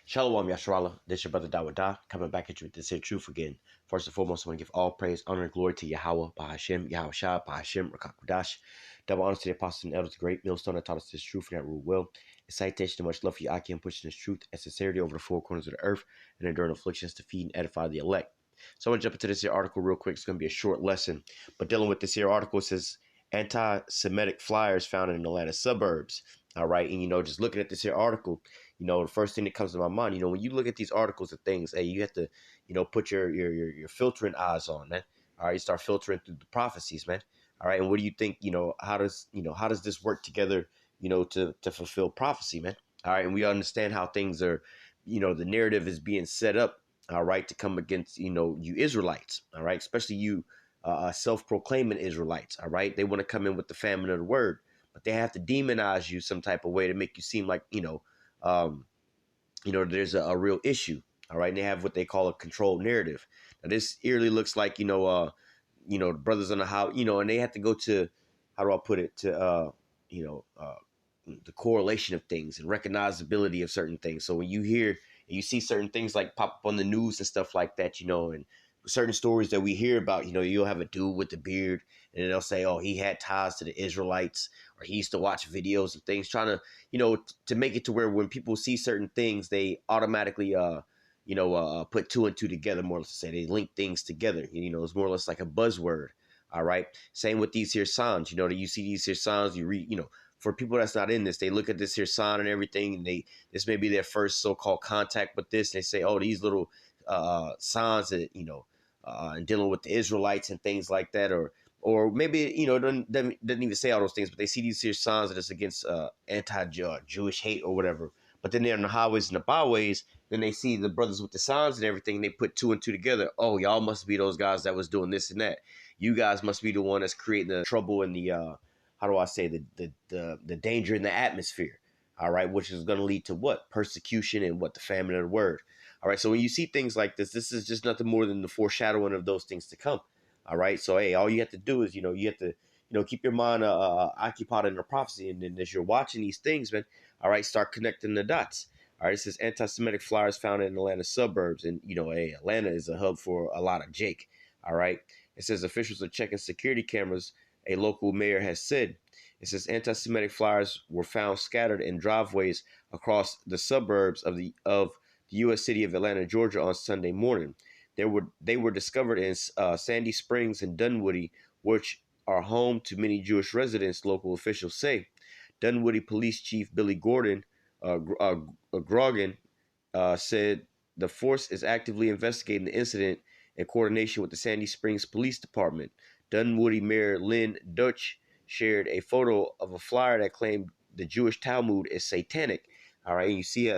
Shalom Yasharallah, this your brother Dawada, coming back at you with this here truth again. First and foremost, I want to give all praise, honor, and glory to Yahweh, Bahashem, Yahweh Shah, Bahashem, Rakakudash. Double honor to the apostles and elders, the great millstone that taught us this truth and that rule well. A citation and much love for Yaki and pushing this truth and sincerity over the four corners of the earth and enduring afflictions to feed and edify the elect. So I want to jump into this here article real quick. It's going to be a short lesson, but dealing with this here article, it says anti-Semitic flyers found in Atlanta suburbs. All right, and just looking at this here article, the first thing that comes to my mind, when you look at these articles and things, hey, you have to, put your filtering eyes on, man. All right, you start filtering through the prophecies, man. All right, and what do you think? How does this work together? To fulfill prophecy, man. All right, and we understand how things are, the narrative is being set up, all right, to come against, you Israelites, all right, especially you, self-proclaiming Israelites, all right. They want to come in with the famine of the word, but they have to demonize you some type of way to make you seem like, there's a real issue. All right. And they have what they call a controlled narrative. Now, this eerily looks like, the brothers on the house, and they have to go to, how do I put it, to, the correlation of things and recognizability of certain things. So when you hear and you see certain things like pop up on the news and stuff like that, and certain stories that we hear about, you'll have a dude with the beard and they'll say, oh, he had ties to the Israelites, or he used to watch videos and things, trying to, to make it to where when people see certain things, they automatically, put two and two together, more or less to say they link things together. It's more or less like a buzzword. All right. Same with these here signs, that you see these here signs, you read, for people that's not in this, they look at this here sign and everything, and this may be their first so-called contact with this. And they say, oh, these little signs that, and dealing with the Israelites and things like that, or maybe, doesn't even say all those things, but they see these here signs that it's against anti-Jewish hate or whatever. But then they're on the highways and the byways, then they see the brothers with the signs and everything, and they put two and two together. Oh, y'all must be those guys that was doing this and that. You guys must be the one that's creating the trouble and the, how do I say, the danger in the atmosphere. All right, which is going to lead to what? Persecution and what? The famine of the word. All right, so when you see things like this is just nothing more than the foreshadowing of those things to come. All right, so hey, all you have to do is, you have to, keep your mind occupied in the prophecy, and then as you're watching these things, man, all right, start connecting the dots. All right, it says anti-Semitic flyers found in Atlanta suburbs, and hey, Atlanta is a hub for a lot of Jake. All right, it says officials are checking security cameras. A local mayor has said. It says anti-Semitic flyers were found scattered in driveways across the suburbs of the U.S. city of Atlanta, Georgia, on Sunday morning. They were discovered in Sandy Springs and Dunwoody, which are home to many Jewish residents, local officials say. Dunwoody Police Chief Billy Gordon Grogan said the force is actively investigating the incident in coordination with the Sandy Springs Police Department. Dunwoody Mayor Lynn Dutch shared a photo of a flyer that claimed the Jewish Talmud is satanic. All right, you see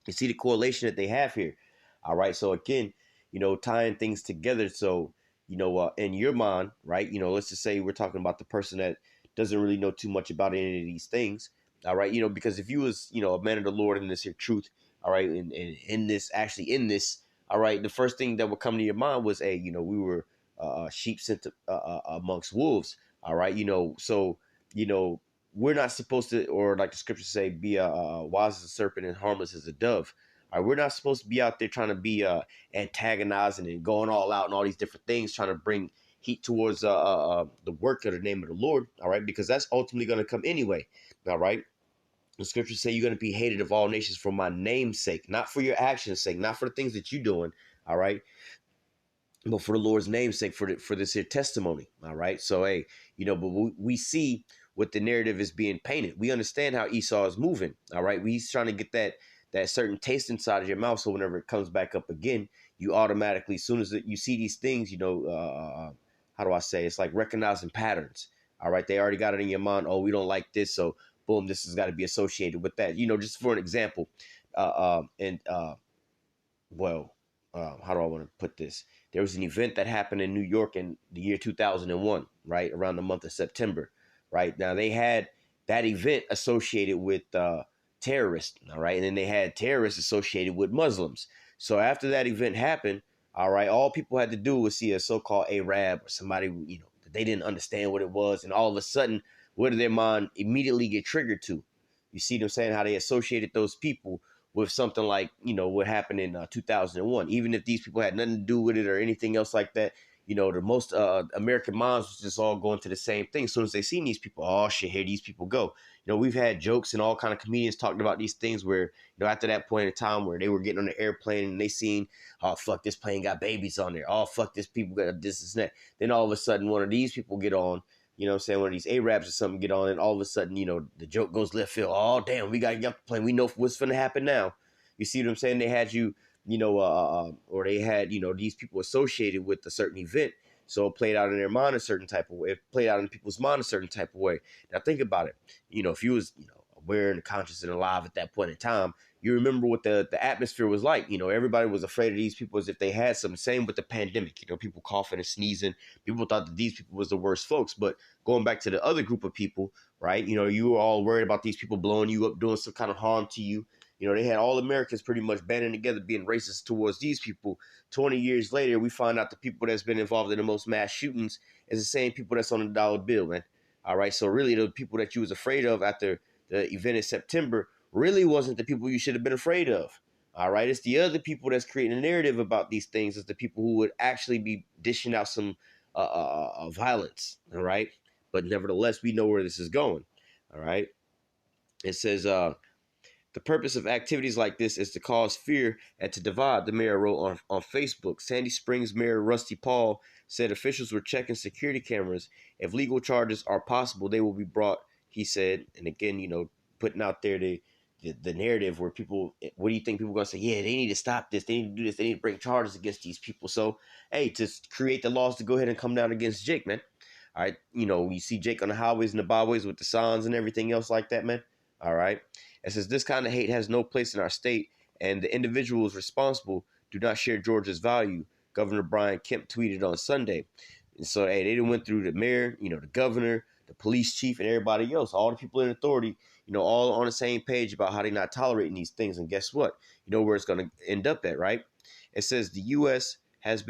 you see the correlation that they have here. All right, so again, tying things together. So, in your mind, right, let's just say we're talking about the person that doesn't really know too much about any of these things. All right, because if you was, a man of the Lord in this here truth, all right, and in this, all right, the first thing that would come to your mind was, hey, we were sheep sent amongst wolves. All right, so, we're not supposed to, or like the scriptures say, be wise as a serpent and harmless as a dove. All right, we're not supposed to be out there trying to be antagonizing and going all out and all these different things, trying to bring heat towards the work of the name of the Lord. All right, because that's ultimately going to come anyway. All right. The scriptures say you're going to be hated of all nations for my name's sake, not for your actions' sake, not for the things that you're doing. All right. But for the Lord's name's sake, for this here testimony. All right. So, hey, but we see what the narrative is being painted. We understand how Esau is moving. All right. He's trying to get that certain taste inside of your mouth. So whenever it comes back up again, you automatically, as soon as you see these things, how do I say? It's like recognizing patterns. All right. They already got it in your mind. Oh, we don't like this. So boom, this has got to be associated with that. Just for an example, how do I want to put this? There was an event that happened in New York in the year 2001, right? Around the month of September, right? Now they had that event associated with terrorists, all right? And then they had terrorists associated with Muslims. So after that event happened, all right, all people had to do was see a so-called Arab or somebody, that they didn't understand what it was. And all of a sudden, what did their mind immediately get triggered to? You see them saying how they associated those people with something like, what happened in 2001. Even if these people had nothing to do with it or anything else like that, the most American moms was just all going to the same thing. As soon as they seen these people, oh shit, here these people go. We've had jokes and all kind of comedians talking about these things where, after that point in time where they were getting on the airplane and they seen, oh fuck, this plane got babies on there. Oh fuck, this people got this and that. Then all of a sudden one of these people get on, what I'm saying, one of these Arabs or something get on, and all of a sudden, the joke goes left field. Oh damn, we gotta get off the plane. We know what's gonna happen now. You see what I'm saying? They had you, or they had, these people associated with a certain event. So it played out in their mind a certain type of way. It played out in people's mind a certain type of way. Now think about it. If you was, aware and conscious and alive at that point in time, you remember what the atmosphere was like. Everybody was afraid of these people as if they had some. Same with the pandemic. People coughing and sneezing. People thought that these people was the worst folks. But going back to the other group of people, right? You were all worried about these people blowing you up, doing some kind of harm to you. They had all Americans pretty much banding together, being racist towards these people. 20 years later, we find out the people that's been involved in the most mass shootings is the same people that's on the dollar bill, man. All right. So really, the people that you was afraid of after the event in September really wasn't the people you should have been afraid of. All right. It's the other people that's creating a narrative about these things. It's the people who would actually be dishing out some violence. All right. But nevertheless, we know where this is going. All right. It says, the purpose of activities like this is to cause fear and to divide, the mayor wrote on Facebook. Sandy Springs Mayor Rusty Paul said officials were checking security cameras. If legal charges are possible, they will be brought, he said. And again, putting out there the narrative where people, what do you think people are going to say? Yeah, they need to stop this. They need to do this. They need to bring charges against these people. So, hey, to create the laws to go ahead and come down against Jake, man. All right. You see Jake on the highways and the byways with the signs and everything else like that, man. All right. It says this kind of hate has no place in our state, and the individuals responsible do not share Georgia's value, Governor Brian Kemp tweeted on Sunday. And so, hey, they went through the mayor, the governor, the police chief, and everybody else, all the people in authority, all on the same page about how they're not tolerating these things. And guess what? You know where it's going to end up at, right? It says the U.S. has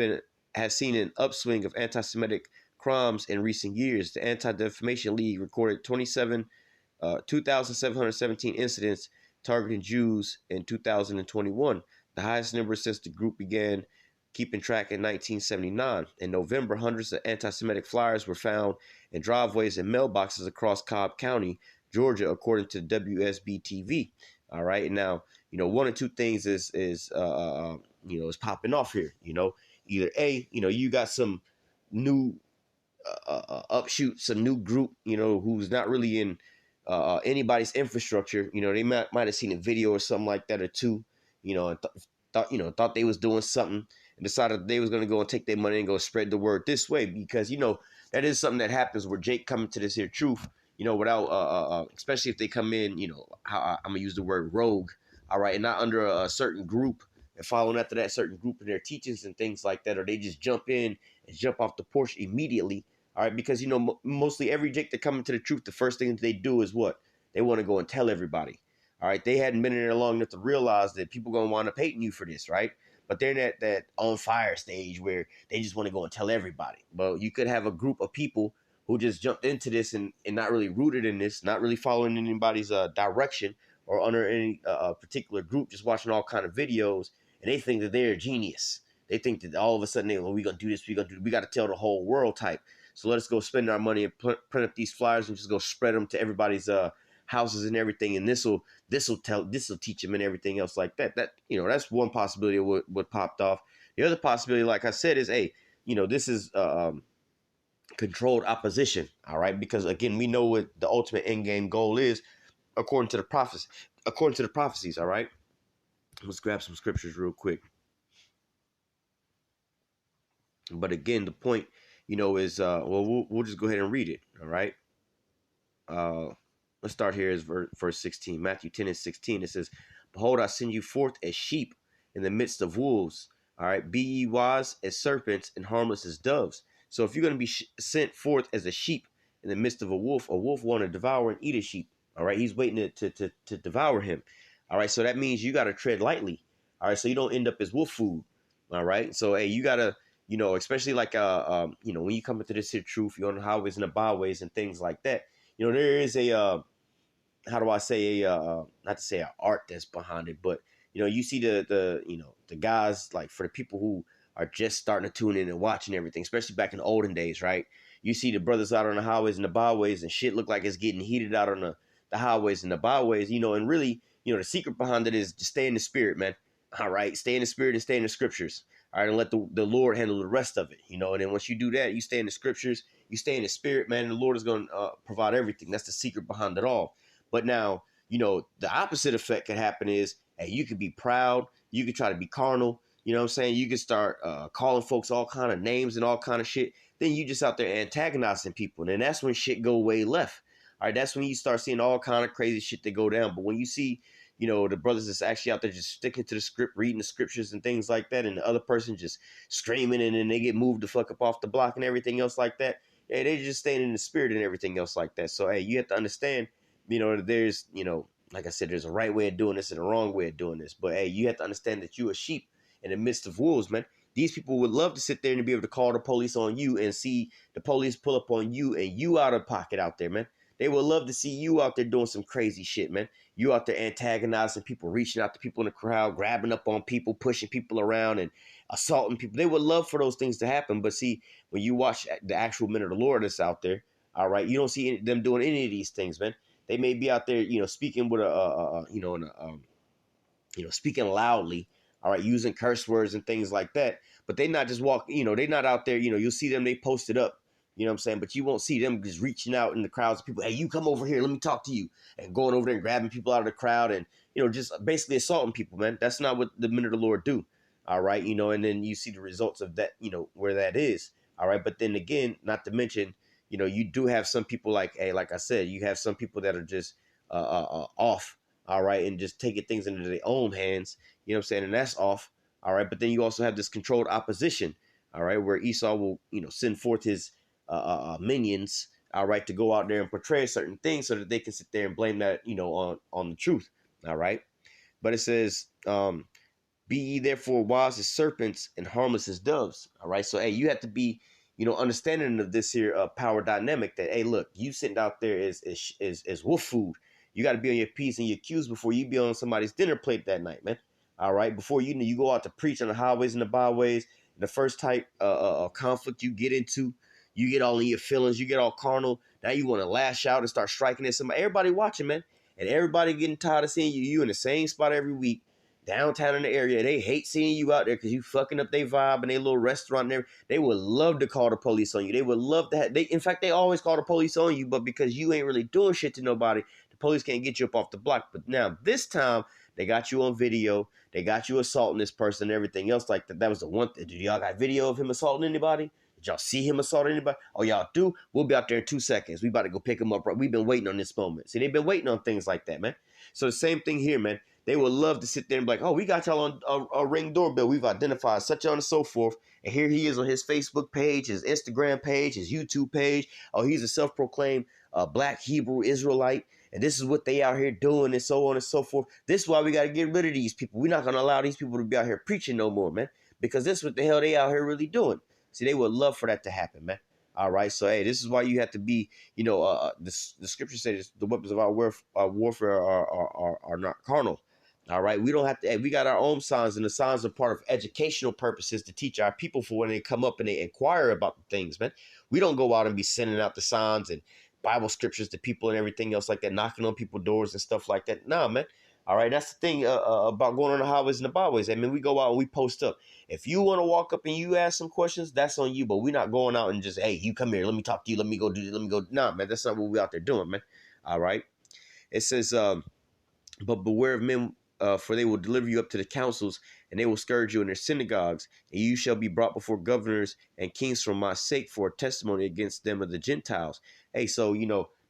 seen an upswing of anti-Semitic crimes in recent years. The Anti-Defamation League recorded 2,717 incidents targeting Jews in 2021, the highest number since the group began keeping track in 1979. In November, hundreds of anti-Semitic flyers were found in driveways and mailboxes across Cobb County, Georgia, according to WSB-TV. All right, and now one or two things is popping off here. Either A, you got some new upshoot, some new group, who's not really in anybody's infrastructure. They might have seen a video or something like that or two, and thought they was doing something and decided they was going to go and take their money and go spread the word this way, because that is something that happens where Jake coming to this here truth, without especially if they come in, how I'm gonna use the word rogue, all right, and not under a certain group and following after that certain group in their teachings and things like that, or they just jump in and jump off the porch immediately. All right, because mostly every Jake that come into the truth, the first thing that they do is what? They want to go and tell everybody. All right, they hadn't been in there long enough to realize that people gonna want to hating you for this, right? But they're in that on fire stage where they just want to go and tell everybody. But you could have a group of people who just jumped into this and not really rooted in this, not really following anybody's direction or under any particular group, just watching all kind of videos, and they think that they're a genius. They think that all of a sudden, we gonna do this, we got to tell the whole world type. So let us go spend our money and print up these flyers and just go spread them to everybody's houses and everything. And this will teach them and everything else like that. That's one possibility of what popped off. The other possibility, like I said, is, hey, this is controlled opposition. All right, because again, we know what the ultimate end game goal is according to the prophecies. All right, let's grab some scriptures real quick. But again, the point, is we'll just go ahead and read it. All right. Let's start here as verse 16. Matthew 10:16. It says, "Behold, I send you forth as sheep in the midst of wolves. All right. Be ye wise as serpents and harmless as doves." So if you're going to be sent forth as a sheep in the midst of a wolf want to devour and eat a sheep. All right. He's waiting to devour him. All right. So that means you got to tread lightly. All right. So you don't end up as wolf food. All right. So, hey, you got to, especially like, when you come into this here truth, you're on the highways and the byways and things like that. There is a how do I say not to say an art that's behind it, but you see the guys, like, for the people who are just starting to tune in and watching everything, especially back in the olden days, right? You see the brothers out on the highways and the byways, and shit look like it's getting heated out on the highways and the byways, and really, the secret behind it is to stay in the spirit, man. All right, stay in the spirit and stay in the scriptures. All right, and let the Lord handle the rest of it, and then once you do that, you stay in the scriptures, you stay in the spirit, man, and the Lord is going to provide everything. That's the secret behind it all. But now, the opposite effect can happen is, hey, you could be proud, you could try to be carnal, you know what I'm saying? You could start calling folks all kind of names and all kind of shit. Then you just out there antagonizing people. And then that's when shit go way left. All right, that's when you start seeing all kind of crazy shit that go down. But when you see, the brothers that's actually out there just sticking to the script, reading the scriptures and things like that, and the other person just screaming, and then they get moved the fuck up off the block and everything else like that. Hey, they just staying in the spirit and everything else like that. So, hey, you have to understand, there's, like I said, there's a right way of doing this and a wrong way of doing this. But, hey, you have to understand that you a sheep in the midst of wolves, man. These people would love to sit there and be able to call the police on you and see the police pull up on you and you out of pocket out there, man. They would love to see you out there doing some crazy shit, man. You out there antagonizing people, reaching out to people in the crowd, grabbing up on people, pushing people around, and assaulting people. They would love for those things to happen. But see, when you watch the actual men of the Lord that's out there, all right, you don't see them doing any of these things, man. They may be out there, speaking with speaking loudly, all right, using curse words and things like that. But they not just walk, they not out there, you'll see them, they posted up, you know what I'm saying? But you won't see them just reaching out in the crowds of people. Hey, you come over here, let me talk to you. And going over there and grabbing people out of the crowd and, just basically assaulting people, man. That's not what the men of the Lord do. All right. And then you see the results of that, where that is. All right. But then again, not to mention, you do have some people like, hey, like I said, you have some people that are just off. All right. And just taking things into their own hands. You know what I'm saying? And that's off. All right. But then you also have this controlled opposition. All right. Where Esau will, send forth his minions, all right, to go out there and portray certain things so that they can sit there and blame that, on the truth. All right. But it says, be ye therefore wise as serpents and harmless as doves. All right. So, hey, you have to be, understanding of this here power dynamic that, hey, look, you sitting out there is wolf food. You got to be on your P's and your Q's before you be on somebody's dinner plate that night, man. All right. Before you go out to preach on the highways and the byways, the first type conflict you get into, you get all in your feelings, you get all carnal. Now you want to lash out and start striking at somebody. Everybody watching, man. And everybody getting tired of seeing you in the same spot every week, downtown in the area. They hate seeing you out there because you fucking up their vibe and their little restaurant there. They would love to call the police on you. They would love to have, in fact, they always call the police on you, but because you ain't really doing shit to nobody, the police can't get you up off the block. But now this time, they got you on video. They got you assaulting this person and everything else like that. That was the one thing. Did y'all got video of him assaulting anybody? Did y'all see him assault anybody? Oh, y'all do? We'll be out there in 2 seconds. We about to go pick him up. Right? We've been waiting on this moment. See, they've been waiting on things like that, man. So the same thing here, man. They would love to sit there and be like, oh, we got y'all on a Ring doorbell. We've identified such on and so forth. And here he is on his Facebook page, his Instagram page, his YouTube page. Oh, he's a self-proclaimed black Hebrew Israelite. And this is what they out here doing and so on and so forth. This is why we got to get rid of these people. We're not going to allow these people to be out here preaching no more, man. Because this is what the hell they out here really doing. See, they would love for that to happen, man. All right. So, hey, this is why you have to be, the scripture says the weapons of our warfare are not carnal. All right. We don't have to, we got our own signs, and the signs are part of educational purposes to teach our people for when they come up and they inquire about the things, man. We don't go out and be sending out the signs and Bible scriptures to people and everything else like that, knocking on people's doors and stuff like that. Nah, man. All right. That's the thing about going on the highways and the byways. I mean, we go out and we post up. If you want to walk up and you ask some questions, that's on you. But we're not going out and just, hey, you come here. Let me talk to you. Let me go do this. Let me go. Nah, man. That's not what we out there doing, man. All right. It says, but beware of men, for they will deliver you up to the councils, and they will scourge you in their synagogues, and you shall be brought before governors and kings for my sake, for a testimony against them of the Gentiles. Hey, so,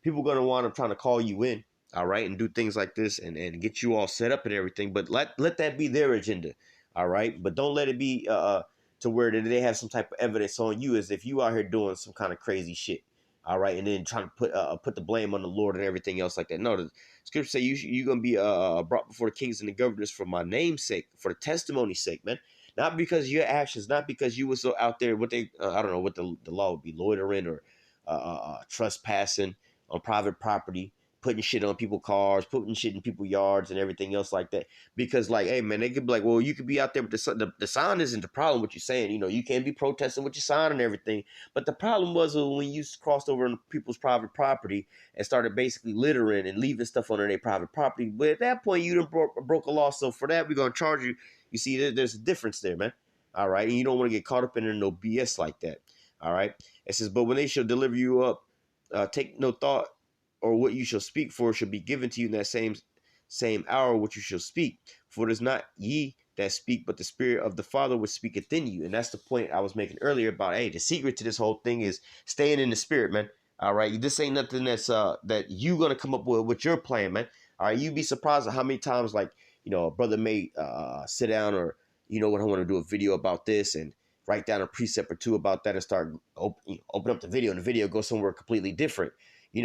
people are going to want to trying to call you in, all right, and do things like this and get you all set up and everything, but let that be their agenda, all right? But don't let it be to where they have some type of evidence on you as if you out here doing some kind of crazy shit. All right, and then trying to put the blame on the Lord and everything else like that. No, the scripture say you're gonna be brought before the kings and the governors for my name's sake, for the testimony's sake, man. Not because of your actions, not because you were so out there. What they I don't know what the law would be, loitering or trespassing on private property, putting shit on people's cars, putting shit in people's yards and everything else like that. Because like, hey man, they could be like, well, you could be out there, but the sign isn't the problem. What you're saying, you can't be protesting with your sign and everything. But the problem was when you crossed over on people's private property and started basically littering and leaving stuff on their private property. But at that point, you done broke a law. So for that, we're gonna charge you. You see, there's a difference there, man. All right, and you don't want to get caught up in no BS like that. All right. It says, but when they shall deliver you up, take no thought, or what you shall speak, for shall be given to you in that same hour which you shall speak. For it is not ye that speak, but the Spirit of the Father which speaketh in you. And that's the point I was making earlier about, hey, the secret to this whole thing is staying in the Spirit, man. All right, this ain't nothing that's that you gonna come up with your plan, man. All right, you'd be surprised at how many times, like, a brother may sit down, or what, I want to do a video about this, and write down a precept or two about that, and start open up the video, and the video goes somewhere completely different.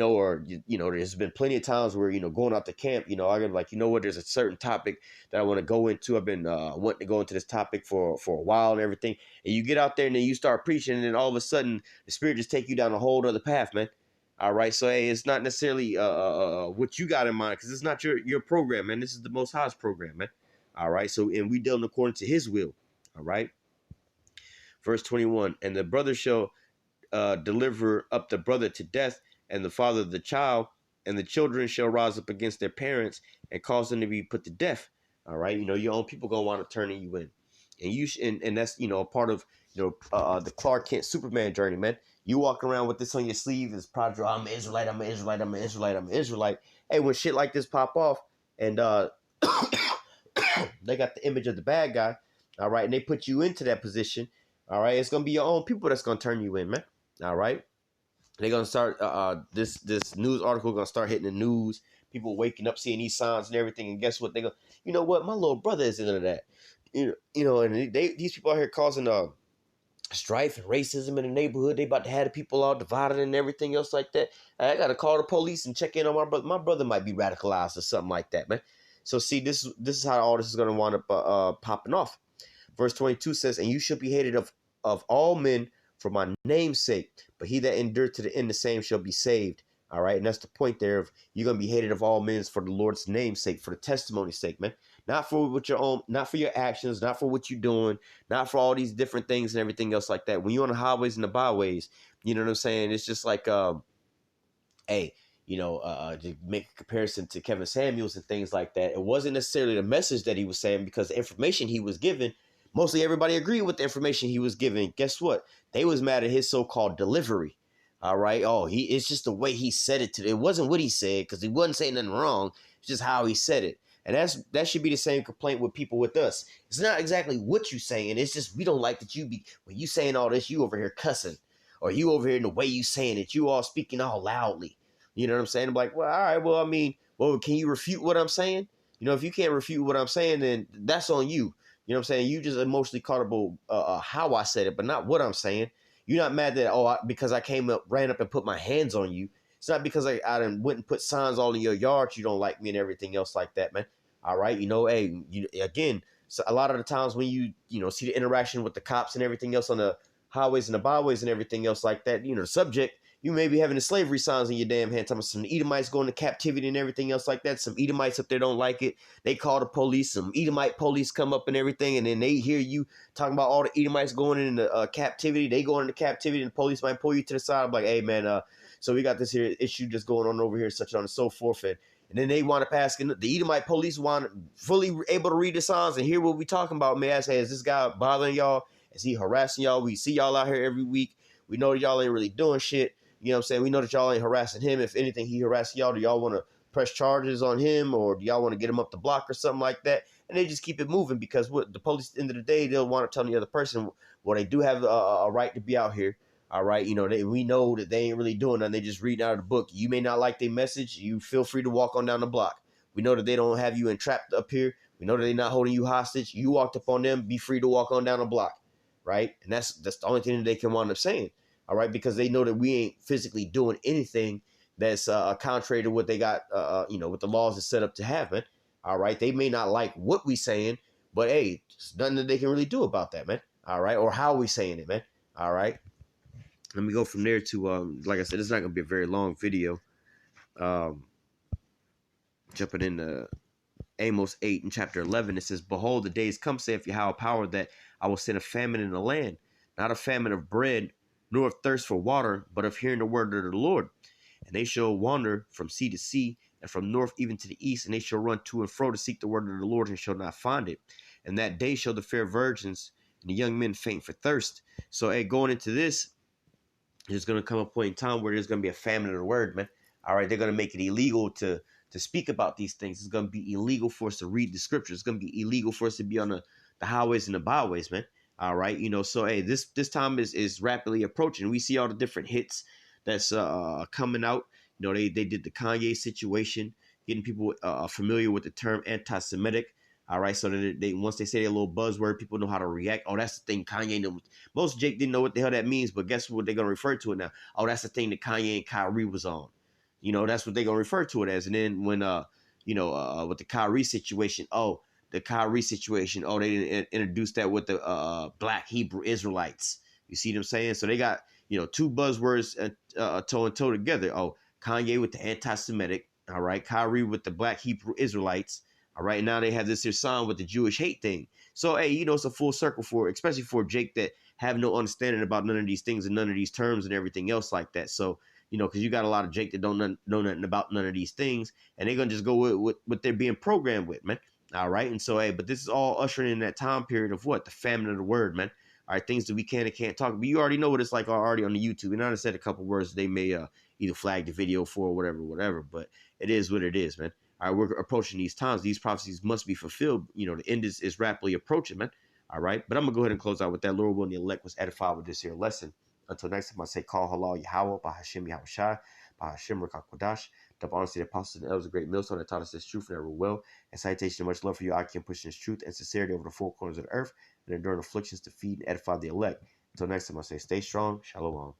Or there's been plenty of times where, going out to camp, I got like, what, there's a certain topic that I want to go into. I've been wanting to go into this topic for a while and everything. And you get out there and then you start preaching, and then all of a sudden the Spirit just take you down a whole other path, man. All right. So, hey, it's not necessarily what you got in mind, because it's not your program, man. This is the Most High's program, man. All right. So, and we dealing according to his will. All right. Verse 21, and the brother shall deliver up the brother to death, and the father the child, and the children shall rise up against their parents and cause them to be put to death. All right, your own people gonna want to turn you in, and that's a part of the Clark Kent Superman journey, man. You walk around with this on your sleeve as project. I'm an Israelite. I'm an Israelite. I'm an Israelite. I'm an Israelite. Hey, when shit like this pop off, and they got the image of the bad guy, all right, and they put you into that position. All right, it's gonna be your own people that's gonna turn you in, man. All right. They're gonna start this news article gonna start hitting the news. People waking up, seeing these signs and everything, and guess what? They go, you know what? My little brother is into that. And these people out here causing strife and racism in the neighborhood. They about to have the people all divided and everything else like that. I gotta call the police and check in on my brother. My brother might be radicalized or something like that, man. So see, this is how all this is gonna wind up popping off. Verse 22 says, and you shall be hated of all men for my name's sake, but he that endured to the end, the same shall be saved. All right, and that's the point there of you're gonna be hated of all men for the Lord's name's sake, for the testimony's sake, man. Not for what your own, not for your actions, not for what you're doing, not for all these different things and everything else like that. When you're on the highways and the byways, you know what I'm saying? It's just like, hey, to make a comparison to Kevin Samuels and things like that. It wasn't necessarily the message that he was saying, because the information he was given, mostly everybody agreed with the information he was giving. Guess what? They was mad at his so-called delivery. All right. Oh, it's just the way he said it. It wasn't what he said, because he wasn't saying nothing wrong. It's just how he said it. And that should be the same complaint with people with us. It's not exactly what you saying. It's just we don't like that when you saying all this, you over here cussing, or you over here in the way you saying it, you all speaking all loudly. You know what I'm saying? I'm like, well, all right. Well, I mean, can you refute what I'm saying? If you can't refute what I'm saying, then that's on you. You know what I'm saying? You just emotionally caught up how I said it, but not what I'm saying. You're not mad that, because I ran up and put my hands on you. It's not because I went and put signs all in your yard, you don't like me and everything else like that, man. All right. Hey, again, so a lot of the times when you see the interaction with the cops and everything else on the highways and the byways and everything else like that, the subject, you may be having the slavery signs in your damn hand, talking about some Edomites going to captivity and everything else like that. Some Edomites up there don't like it. They call the police. Some Edomite police come up and everything, and then they hear you talking about all the Edomites going into captivity. They going into captivity, and the police might pull you to the side. I'm like, hey, man, so we got this here issue just going on over here, such on and so forth. And then they want to pass, and the Edomite police want fully able to read the signs and hear what we talking about. May I say, is this guy bothering y'all? Is he harassing y'all? We see y'all out here every week. We know that y'all ain't really doing shit. You know what I'm saying? We know that y'all ain't harassing him. If anything, he harassing y'all. Do y'all want to press charges on him, or do y'all want to get him up the block or something like that? And they just keep it moving, because what the police, at the end of the day, they'll want to tell the other person, well, they do have a right to be out here. All right. We know that they ain't really doing nothing. They just reading out of the book. You may not like their message. You feel free to walk on down the block. We know that they don't have you entrapped up here. We know that they're not holding you hostage. You walked up on them. Be free to walk on down the block. Right. And that's the only thing that they can wind up saying. All right, because they know that we ain't physically doing anything that's contrary to what they got, what the laws is set up to have, man. All right, they may not like what we saying, but hey, there's nothing that they can really do about that, man. All right, or how we saying it, man. All right, let me go from there to, like I said, it's not gonna be a very long video. Jumping into Amos 8 and chapter 11, it says, "Behold, the days come, saith Yahweh power, that I will send a famine in the land, not a famine of bread, nor of thirst for water, but of hearing the word of the Lord. And they shall wander from sea to sea, and from north even to the east, and they shall run to and fro to seek the word of the Lord, and shall not find it. And that day shall the fair virgins and the young men faint for thirst." So, hey, going into this, there's going to come a point in time where there's going to be a famine of the word, man. All right, they're going to make it illegal to speak about these things. It's going to be illegal for us to read the scriptures. It's going to be illegal for us to be on the highways and the byways, man. All right, so hey, this time is rapidly approaching. We see all the different hits that's coming out. They did the Kanye situation, getting people familiar with the term anti-Semitic. All right, so that they once they say a little buzzword, people know how to react. Oh, that's the thing Kanye knows. Most Jake didn't know what the hell that means, but guess what they're gonna refer to it now? Oh, that's the thing that Kanye and Kyrie was on. That's what they're gonna refer to it as. And then when with the Kyrie situation, they didn't introduce that with the black Hebrew Israelites. You see what I'm saying? So they got two buzzwords toe and toe together. Oh, Kanye with the anti-Semitic, all right, Kyrie with the black Hebrew Israelites. All right, now they have this here song with the Jewish hate thing. So, hey, it's a full circle especially for Jake that have no understanding about none of these things and none of these terms and everything else like that. So, because you got a lot of Jake that don't know nothing about none of these things, and they're gonna just go with what they're being programmed with, man. All right, and so, hey, but this is all ushering in that time period of what the famine of the word, man. All right, things that we can and can't talk. But you already know what it's like already on the YouTube. And I said a couple words they may either flag the video for or whatever. But it is what it is, man. All right, we're approaching these times. These prophecies must be fulfilled. The end is rapidly approaching, man. All right, but I'm gonna go ahead and close out with that. Lord willing, the elect was edified with this here lesson. Until next time, I say, call halal Yahweh, by Hashem Yahweh Shai, by Hashem Rakak Kodash. Double honor to the apostles and elders, a great millstone that taught us this truth and ever will. And citation and much love for you, I can push this truth and sincerity over the four corners of the earth and enduring afflictions to feed and edify the elect. Until next time, I say, stay strong. Shalom.